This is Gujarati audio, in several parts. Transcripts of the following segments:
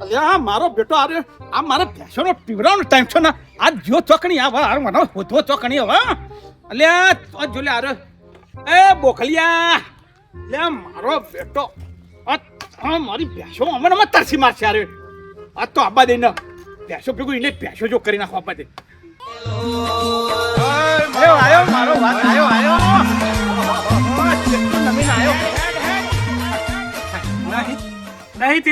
અલ્યા મારો બેટો આ મારા ભેંસોનો પીવડાવવાનો ટાઈમ છે ને આ જો ચોકણી આ મને હોતો ચોકણી હવે અલ્યા જો લે આરે એ બોખલિયા લે મારો બેટો આ મારી ભેંસો અમે તરસી મારશે આરે આ તો આબા દે ને ભેંસો ભેગું એને ભેંસો જો કરી નાખો આબા દે આયો મારો વાત આયો નમીન આયો નહીં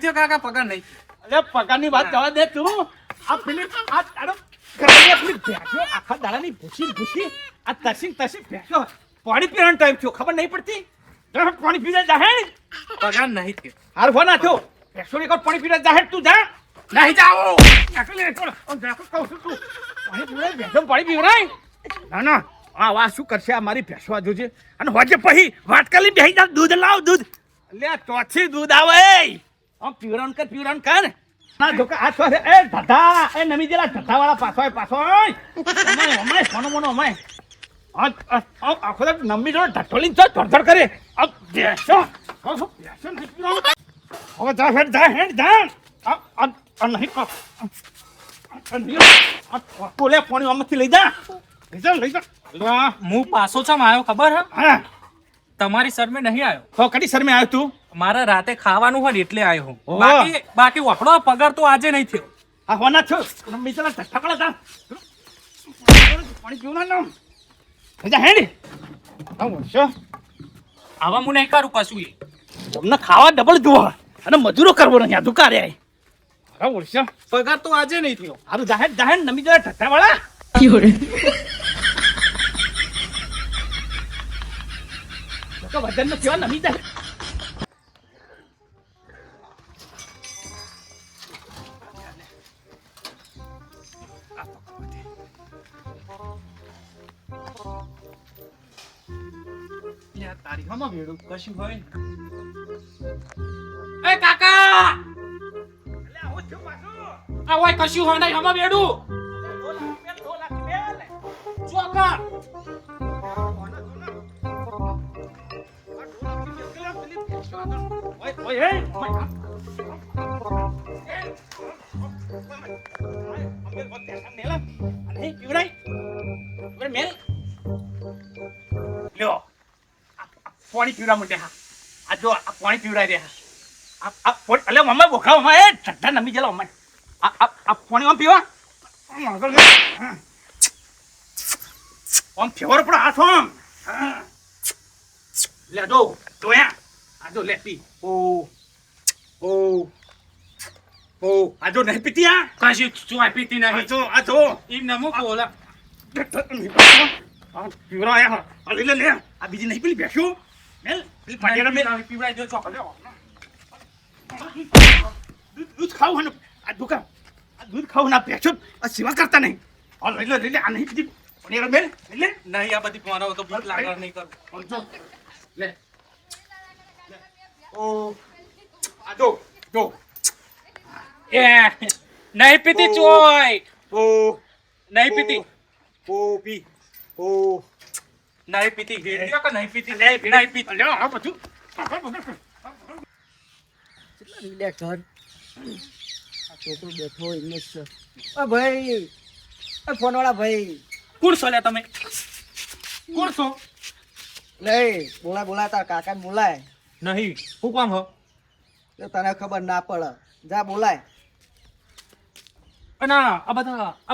થયો કાકા પગાર નહીં. અરે પગારની વાત જવા દે તું આ પેલી આ તારો ઘરની પેલી ભેંસો આખા દાડાની ભૂસી આ તસી ભેંસો પાણી પીવાનો ટાઈમ થયો ખબર નહીં પડતી પાણી પીવા જાહેર પગાર નહીં થયો. હાર ફોન નાખ્યો ભેંસો એક પાણી પીવા જાહેર તું જા નહીં જાઓ પાણી પીવડાય ના આ વાત શું કરશે આ મારી ભેંસો આ જોજે અને હોજે પછી વાત કરી બેહી જા દૂધ લાવ દૂધ લે ચોથી દૂધ આવે આમ પીવરાન કર ના ધોકા આ તો એ ધધા એ નમી જેલા ધધા વાળા પાછો અમાય સોનો મોનો અમાય આખો નમી જો ઢટોલી તો ધડધડ કરે આ બેસો નહીં પીવરાવ હવે જા હેડ જા આ નહીં કો કોલે પાણી આમાંથી લઈ જા લઈ જા હું પાછો ચમ આવ્યો ખબર હે? હા તમારી શરમે નહીં આવ્યો. હો કડી શરમે આવ્યો તું મારા રાતે ખાવાનું હોય ને એટલે આવ્યો હું. ઓહો. બાકી વફડો પગાર તો આજે નહીં થયો. આ હોના છો નમી જેલા ધધા વાળા જા પાણી પીવું ના જા હેડ આ વર્ષો આવા હું નહીં કરું કશું એ. તમને ખાવા ડબલ જુઓ અને મજૂરો કરવો નહીં આ દુકારે આય અરે વર્ષો પગાર તો આજે નહીં થયો. હારું જાહેર નમી જેલા ધધા વાળા તો વજન નો કેવા નમી જાય તારી હમા વેડું કશું હોય ને. એ કાકા અલ્યા હું છું પાછો આ હોય કશું હોય નહીં હમા વેડું ચોકા પાણી પીવડા માટે હા આ જો આ પાણી પીવડાય રે આ અલે મમ્મા બોખા મમ્મા એ ઠઠ્ઠા નમી જલા મમ્મા આ પાણી આમ પીવા આમ ફેવર પણ હાથ આમ લે દો યા આ જો લે પી ઓ આ જો નહીં પીતી આ કશું ચોય પીતી નહીં. આ જો ઈ નમો બોલા પીવડા આ લે લે આ બીજી નહીં પેલી બેસ્યો મેલ પેલી પાટિયા મેલ પીવડાઈ દો ચોકડ. દૂધ ખાવું ને આ દુકાન આ દૂધ ખાવું ના બેસ્યો આ સેવા કરતા નહીં આ લે આ નહીં પીતી પાટિયા મેલ લે નહીં આ બધી મારો તો ભૂખ લાગે નહીં કરું. લે ઓ આ જો એ નહીં પીતી ચોય ઓ નહીં પીતી ઓ પી ઓ નહીં પીતી હેડ્યો કે નહીં પીતી નહીં નહીં પીતી. લે આ બધું કેટલા રિલેક્સ હર આ છોકરો બેઠો ઇંગ્લિશ છે ઓ ભાઈ એ ફોન વાળા ભાઈ કોણ છો લે તમે? કોણ છો? લે બોલા તાર કાકાને બોલાય નહીં હું કોણ હો? તો તને ખબર ના પડે જા બોલાય અને આ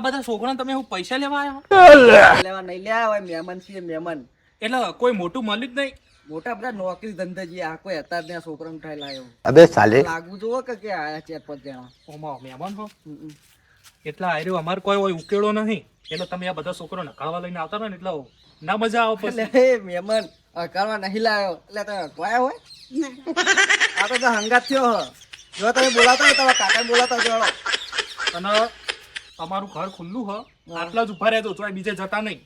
બધા છોકરાને તમે હું પૈસા લેવા આવ્યા? લેવા નહીં લ્યા હોય મહેમાન છીએ મહેમાન એટલે કોઈ મોટું મળ્યું જ નહીં. મોટા બધા નોકરી ધંધા જે આ કોઈ હતા ત્યાં છોકરાને ઉઠાઈ લાયો અબે સાલે લાગવું જોવો કે આયા 4-5 જણા ઓમાં મહેમાન હો એટલા આર્યો અમાર કોઈ હોય ઉકેળો નહીં. એટલે તમે આ બધા છોકરો નકાળવા લઈને આવતા રહો ને એટલે ના મજા આવે પછી. એટલે મહેમાન કરવા નહીં લાયો એટલે તમે અટવાયા હોય આ તો હંગાત થયો હ જો તમે બોલાતા હોય તમારા કાકાને બોલાતા જોડો અને તમારું ઘર ખુલ્લું હ આટલા જ ઉભા રહેજો ચોય બીજે જતા નહીં.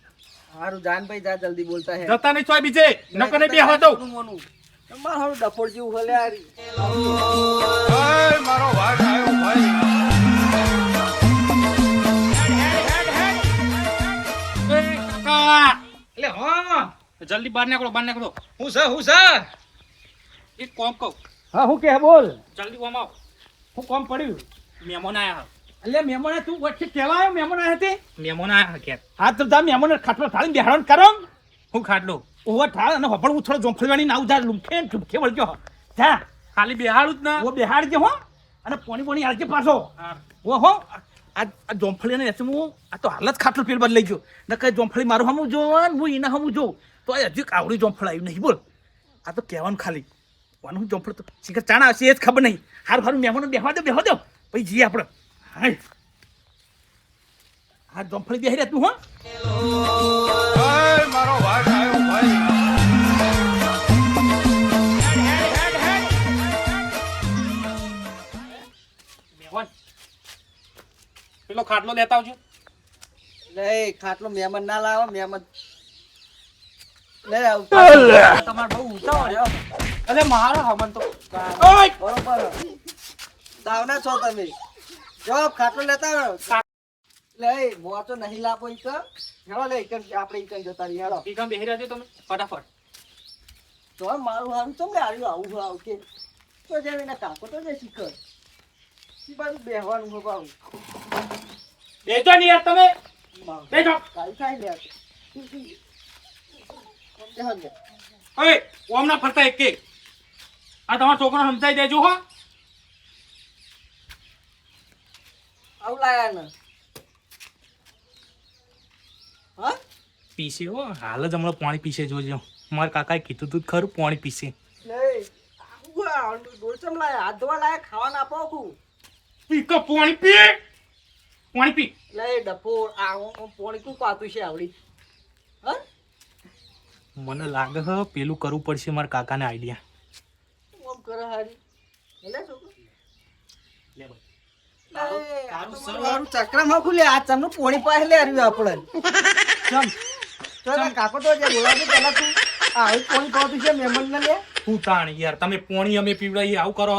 હારું જાન ભાઈ જા જલ્દી બોલતા હે જતા નહીં ચોય બીજે નકર નહીં બેહવા દઉં. તમારે હારું ડફોડ જેવું હલે હારી મારો વાટ આવ્યો ભાઈ એટલે હા જલ્દી બહાર નીકળો. હું છે એક કોમ કહું હા હું કે બોલ જલ્દી ઓમ આવો. હું કોમ પડ્યું મહેમાન આયા એટલે મહેમાને તું વચ્ચે કહેવા આવ્યો મહેમાન આવ્યા તે મહેમાન આયા ઘેર હા તો તા મહેમાન ખાટલો થાળી બેહાડવાનું કરો હું ખાટલો ઓવા થાળ અને હપણ હું થોડો જોંફળવાની ના ઉધાર લુમખે ઠુમખે વળજો જા ખાલી બેહાડું જ ના ઓ બેહાડજે હો અને પોણી આલજે પાછો ઓ હો આ જોંફળી ને હું આ તો હાલત ખાટલો પેલ બદલાઈ ગયો ન કઈ જોંફળી મારું હમું જો હું એના હમું જોઉં તો આ હજી આવડી જોંફળ આવ્યું નહીં બોલ આ તો કહેવાનું ખાલી વાનું જોંફળ તો શીખર ચાણા હશે એ જ ખબર નહીં હારું મહેમાનો બેહવા દો પછી જઈએ આપણે હા આ જોંફળી બેહી રહ્યા તું હો મારો વાઘ આવ્યો ભાઈ મહેમાન પેલો ખાટલો લેતા આવજો લે ખાટલો મહેમાન ના લાવો મહેમાન લે તમાર બહુ ઉતાવળ હો. અરે મારો હમન તો ઓય બરોબર દાવના છો તમે જો ખાટલો લેતા આવો. લે મોચો નહીં લાવો ઈ તો હેડો લે ઈકન આપણે ઈકન જતા રહી હેડો ઈ કામ બેહી રહેજો તમે ફટાફટ તો મારું હારું ચમ આવ્યું આવું કે તો જેમ એના કાકો તો જે શીખર ઈ બાજુ બેહવાનું હો બાબુ બેજો નહીં યાર તમે બેજો કાઈ થાય લે બેહો લે ઓય ઓમ ના ફરતા એક આ તમારો છોકરો સમજાઈ દેજો હો આવું લાયા ને હા પીસે હો હાલ જ હમણાં પાણી પીસે જોજો મારા કાકાએ કીધું તું જ ખરું પાણી પીસે લે આવું ડોચમ લાયા હાથ ધોવા લાયા ખાવાનું આપો કુ પી તો પાણી પી પાણી પી લે ડફોર આ પોણી કુ પાતું છે આવડી હા મને લાગે હ પેલું કરવું પડશે મારા કાકાને આઈડિયા ઓમ કરે હારી લે છોકરો લે ભાઈ તારું ચક્રમાં ખુલે આ ચમનું પોણી પાસે લે આવ્યું આપણે ચમ તો કાકો તો જે બોલાવે પેલા તું આ પોણી પાતું છે મહેમાન ને લે હું તાણ યાર તમે પાણી અમે પીવડાવીએ આવું કરો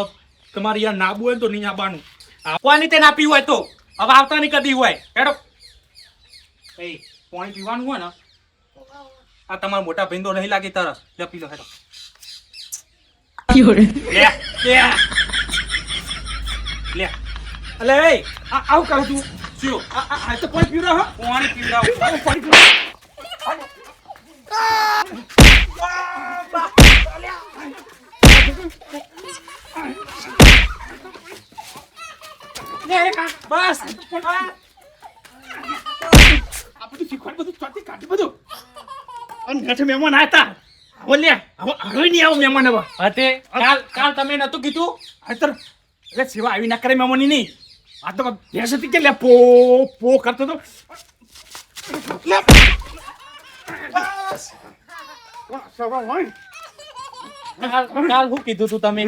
તમારે યાર નાબુ હોય ને તો નહીં આવવાનું આપવાની તે ના પીવું હોય તો હવે આવતા નહીં કદી હોય હેડો એ પાણી પીવાનું હોય ને આ તમારા મોટા ભાઈ તો નહીં લાગે તરસ લે પી લો હેડો લે લે અલે એ આવું કરું તું શું આ તો પાણી પીવડો હો પાણી પીવડાવો પાણી પીવડો બસ આ બધું શીખવાડ બધું ચોથી કાઢી બધું અને ઘરે મહેમાન આવ્યા હતા હવે લે હવે નહીં આવો મહેમાન હવે હતે કાલ તમે નતું કીધું અત્યારે એટલે સેવા આવી ના કરે મહેમાનની નહીં આ તો ભેંસ હતી કે લે પો પો કરતો તો લે બસ સવા હોય કાલ શું કીધું તું તમે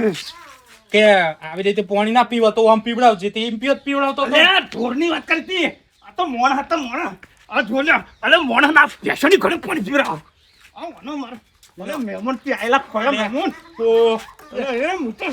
કે આવી રીતે પાણી ના પીવો તો આમ પીવડાવજે તે એમ પીવડાવતો અરે ઢોરની વાત કરતી આ તો મોણ હતા મોણ આ જોલ્યા અરે મોણ ના ભેંસોની ઘરે પાણી પીવડાવ આ મને માર મને મહેમાન થી આયેલા ખોયા મહેમાન તો એ હું તો